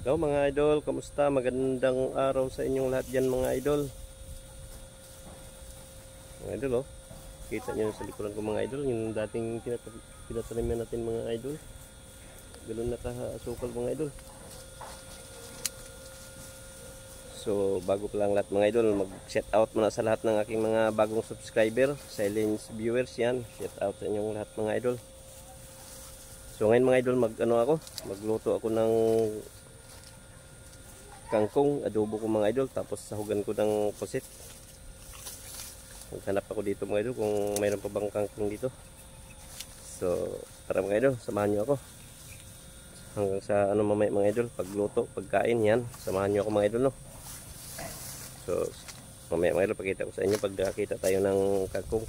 Hello mga idol, kamusta? Magandang araw sa inyong lahat dyan mga idol. Mga idol oh, kita nyo sa likuran ko mga idol, yung dating pinataniman natin mga idol. Ganun nakasukal mga idol. So bago pa lang lahat mga idol, mag-shout out muna sa lahat ng aking mga bagong subscriber, silent viewers yan. Shout out sa inyong lahat mga idol. So ngayon mga idol, magluto ako ng kangkong, adobo ko mga idol, tapos sahugan ko ng pusit. Maghanap ako dito mga idol kung mayroon pa bang kangkong dito. So tara mga idol, samahan nyo ako hanggang sa mamaya mga idol, pagluto, pagkain yan, samahan nyo ako mga idol no. So mamaya mga idol, pakita ko sa inyo pag nakita tayo ng kangkong.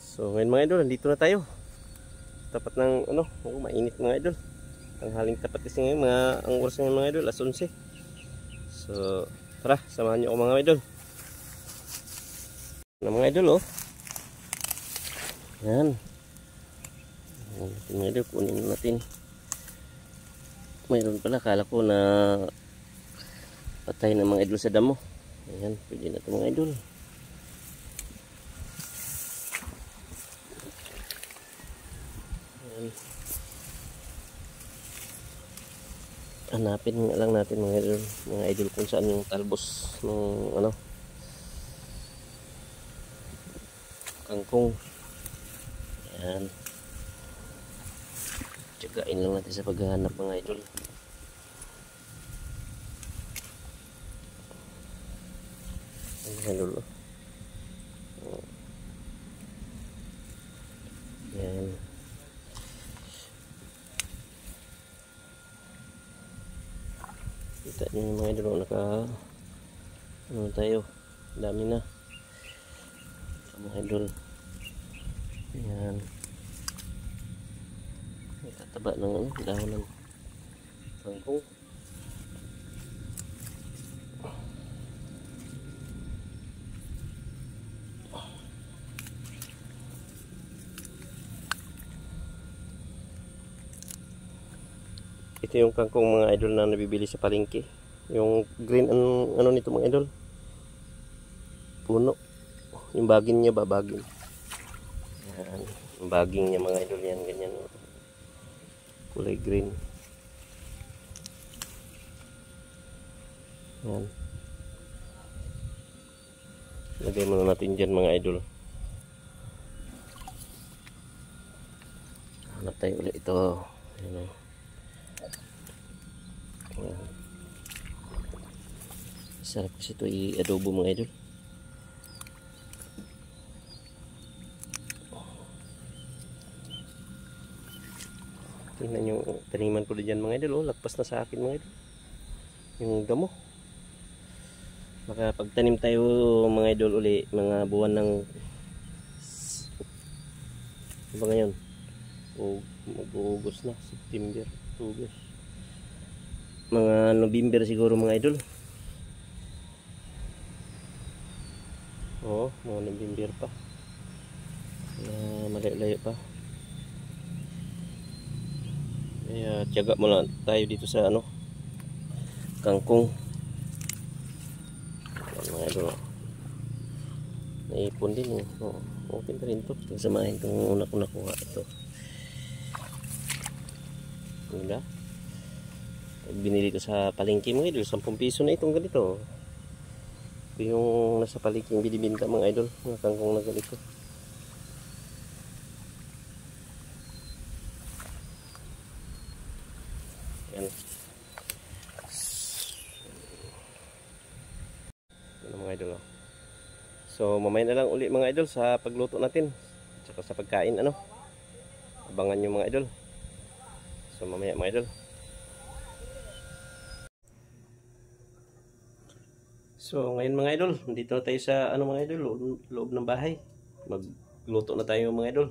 So ngayon mga idol, nandito na tayo tapat ng mainit mga idol. Ang haling tapat kasi ngayon, ang oras ngayon mga idol, alas 11. So tara, samahan nyo ako mga idol. Mga idol oh, yan mga idol, kunin natin. Mayroon pala, kala ko na patay na mga idol sa damo. Ayan, pwede na ito mga idol. Ayan. Hanapin nga lang natin mga idol kung saan yung talbos ng kangkong. Ayan, tsagain lang natin sa paghahanap mga idol. Ayan idol oh. Ayan, kita nyo yung mga idol, tayo, dami na mga idol. Ayan, may tataba ng dahon ng kangkong. Ito yung kangkong mga idol na nabibili sa palengke. Yung green nito mga idol, puno. Yung baging niya ba, baging. Yan, yung baging niya mga idol, yan ganyan. Kulay green. Yan. Lagay muna natin dyan mga idol. Hanap tayo ulit ito. Yan. Yan. Sarap kasi ito i-adobo mga idol. Tingnan yung taniman ko dyan mga idol oh, lagpas na sa akin mga idol yung damo. Baka pagtanim tayo mga idol uli mga buwan ng ba ngayon o mag-August na, September, October, mga November siguro mga idol. Mga November pa, malayo-layo pa. Kaya tiyaga muna tayo dito sa kangkong. Mga idol, naipon din okay pa rin ito. Samahin itong una ko nakuha ito. Diba? Binili ko sa palengke mga idol, 10 piso na itong ganito. Ito yung nasa palengke yung binibinta mga idol, mga kangkong na ganito. Yan. Yan mga idol oh. So mamaya na lang uli mga idol sa pagluto natin at saka sa pagkain abangan nyo mga idol. So mamaya mga idol. So ngayon mga idol, dito na tayo sa mga idol, loob ng bahay. Magluto na tayo mga idol.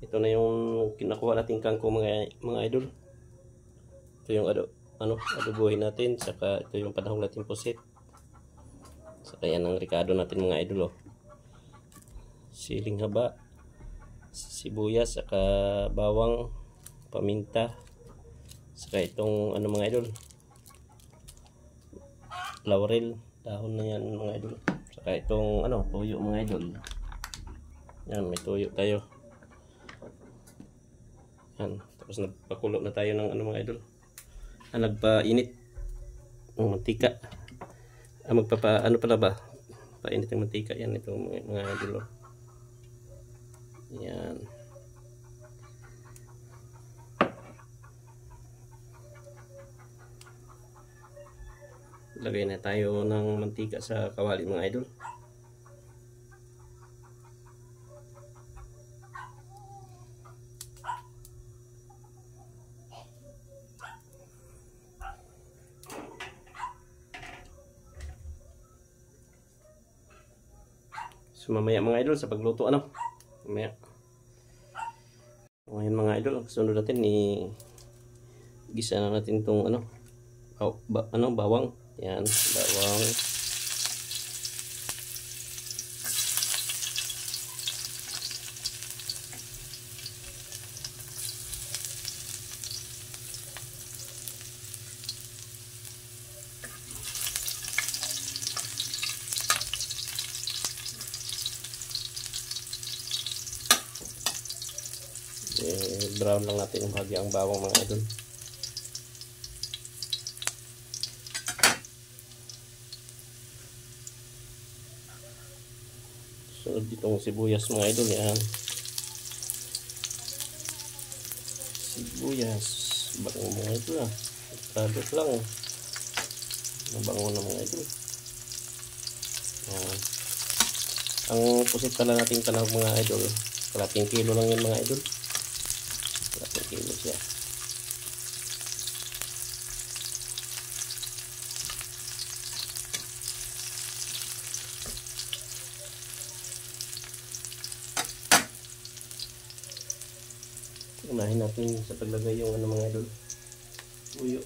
Ito na yung kinakuha nating kangkong mga idol. Ito yung adobohin natin, saka ito yung panahon natin pusit. Saka yan ang ricado natin mga idol oh. Siling haba, sibuyas, saka bawang, paminta, Saka itong ano mga idol, laurel, dahon na yan mga idol. Saka itong ano, tuyo mga idol. Yan, may tuyo tayo. Yan, tapos nagpakulo na tayo ng ano mga idol. Nagpainit ng mantika. Ano pala ba? Painit ng mantika yan, ito mga idol. Yan. Lagay na tayo ng mantika sa kawali mga idol. So mamaya mga idol sa pagluto ano. Mamaya. Ngayon mga idol, sunod natin gisa na natin itong ano, bawang. Yan, bawang. Brown lang natin yung bahagi ang bawang mga idol. Sunod ditong sibuyas mga idol. Yan, sibuyas, bango mga idol ah. Kadot lang, mabango na mga idol. Yan. Ang pusit pala natin tanawag mga idol, 1 kilo lang yan mga idol. 1 kilo siya. Unahin natin sa paglagay yung ano mga idol, tuyo.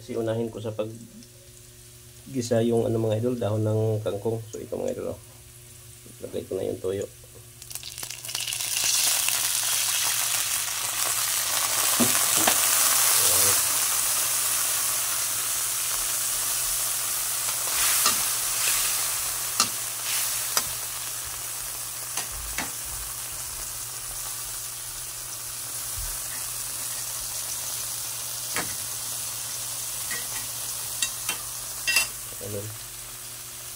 Kasi unahin ko sa paggisa yung ano mga idol, dahon ng kangkong. So ito mga idol, lagay ko na yung tuyo.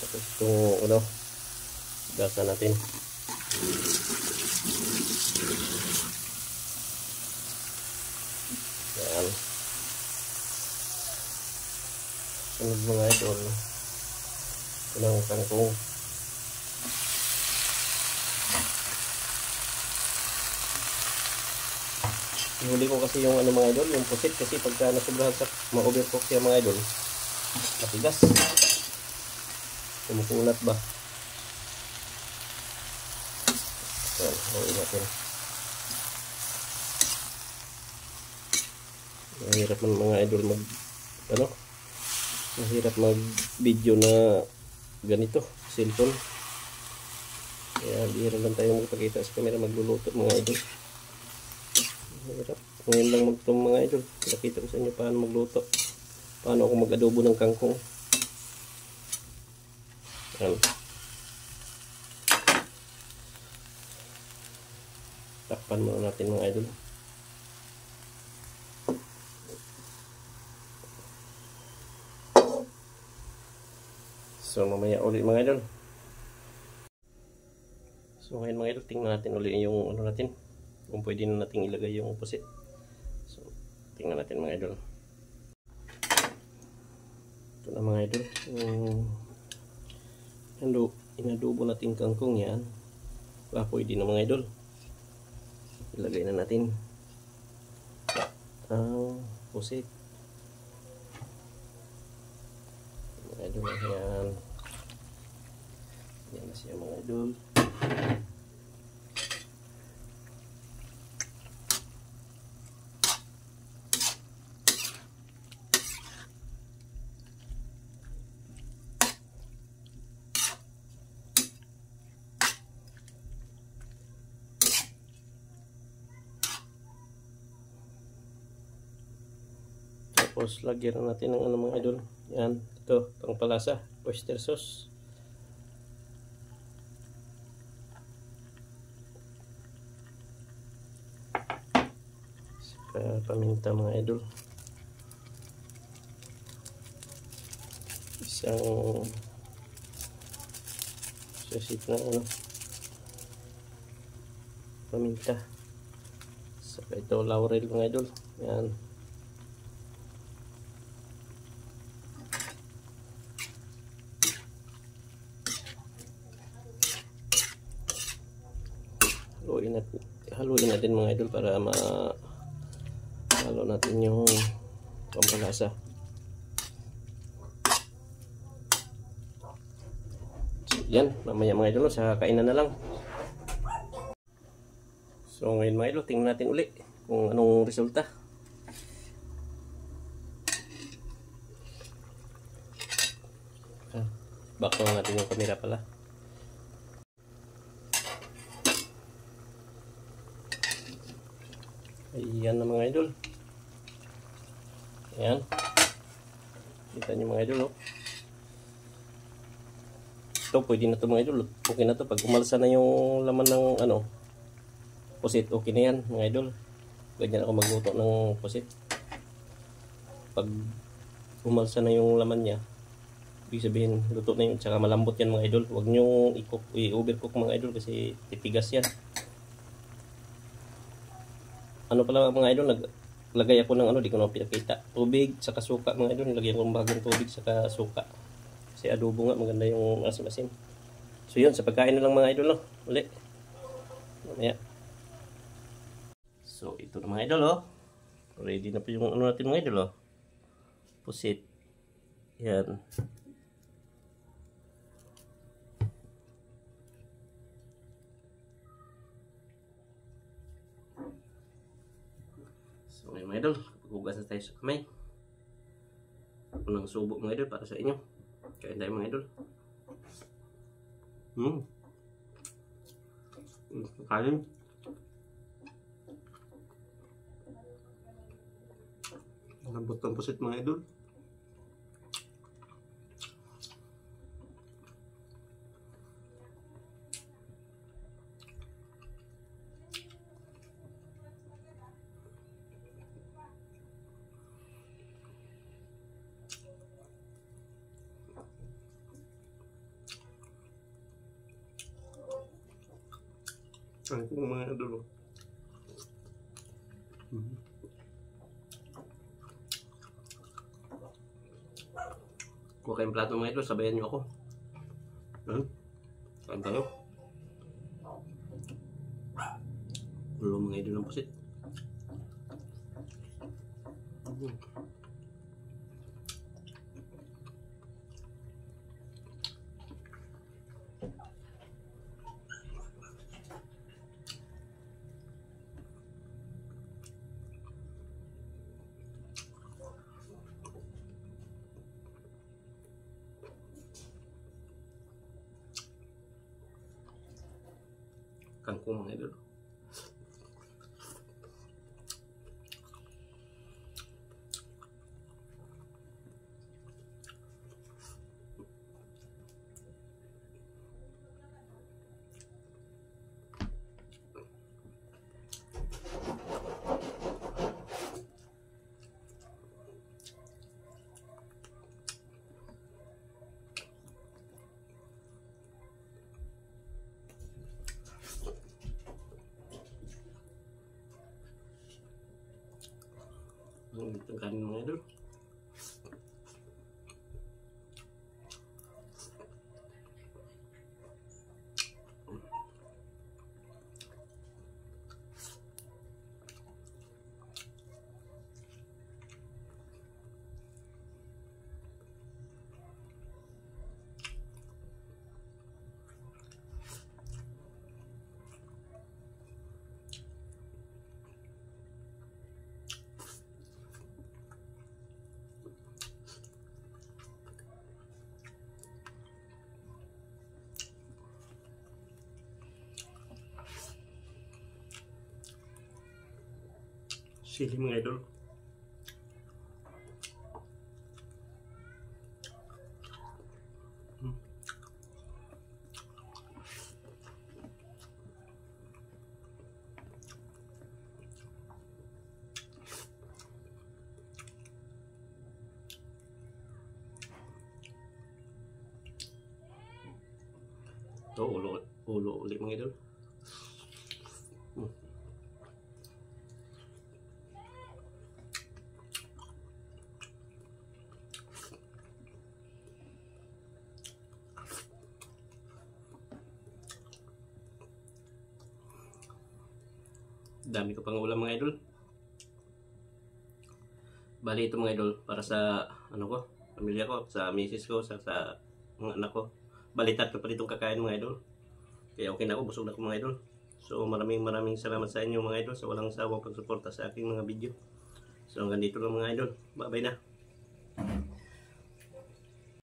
Tapos itong gasa natin. Yan. Sunod mga idol, ng kangkong. Huli ko kasi yung ano mga idol, yung pusit, kasi pagka nasubrahan sa ma-overcook siya mga idol, matigas, kumukulat ba. Yan, huli natin. Mahirap man mga idol mahirap mag video na ganito, cellphone. Kaya bihira lang tayo magpakita sa camera magluluto mga idol. Mahirap. Ngayon lang magtong mga idol, nakita ko sa inyo paano magluto, paano ako mag-adobo ng kangkong. Yan. Takpan muna natin mga idol. So mamaya ulit mga idol. So ngayon mga idol, tingnan natin ulit yung ano natin, kung pwede na natin ilagay yung pusit. So tingnan natin mga idol. Ito na mga idol, inadobo natin kangkong yan. Pwede na mga idol. Ilagay na natin ang pusit. Mga idol, yan. Yan na siya mga idol. Tapos lagyan na natin ng ano mga idol. Yan, ito, pangpalasa, oyster sauce. Saka paminta mga idol. Isang sasit na ano, paminta. Saka ito laurel mga idol. Yan. Haluin natin mga idol para halo natin yung pampalasa. So, yan, mamaya mga idol sa kainan na lang. So ngayon mga idol, tingnan natin uli kung anong resulta. Back na natin yung camera pala. Ayan na mga idol. Ayan. Kita nyo mga idol, oh. Ito, pwede na ito mga idol. Okay na ito. Pag umalsa na yung laman ng ano, pusit, okay na yan mga idol. Ganyan ako magluto ng pusit. Pag umalsa na yung laman niya, ibig sabihin, luto na yun. Tsaka malambot yan mga idol. Huwag nyo i-overcook mga idol kasi titigas yan. Ano pala mga idol, naglagay ako ng ano, di ko na pinakita. Tubig, saka suka mga idol. Nilagyan ko ng bagong tubig, saka suka. Kasi adobo nga, maganda yung asim-asim. So yun, sa pagkain na lang mga idol, no? Uli. Mamaya. So ito na mga idol, oh. Ready na po yung ano natin mga idol, oh. Pusit. Yan. So ngayon mga idol, hugas na tayo sa kamay. Unang subo mga idol para sa inyo. Kain tayo mga idol. Kain. Lambot ng pusit mga idol. Ang kung mga idol. Kuha kayong plato mga idol, sabayan nyo ako. Kain tayo. Ulo mga idol ng pusit. Kangkong mga idol. Ang kanin mga idol. Sili mga idol. Ito, ulo ulit mga idol. Dami ko pang ulam mga idol. Bali ito mga idol para sa ano ko, pamilya ko, sa misis ko, sa mga anak ko. Bali tatlo pa ditong kakain mga idol. Kaya okay na ako, busog na ako mga idol. So maraming salamat sa inyo mga idol sa walang sawang pagsuporta sa aking mga video. So hanggang dito lang mga idol. Bye bye na.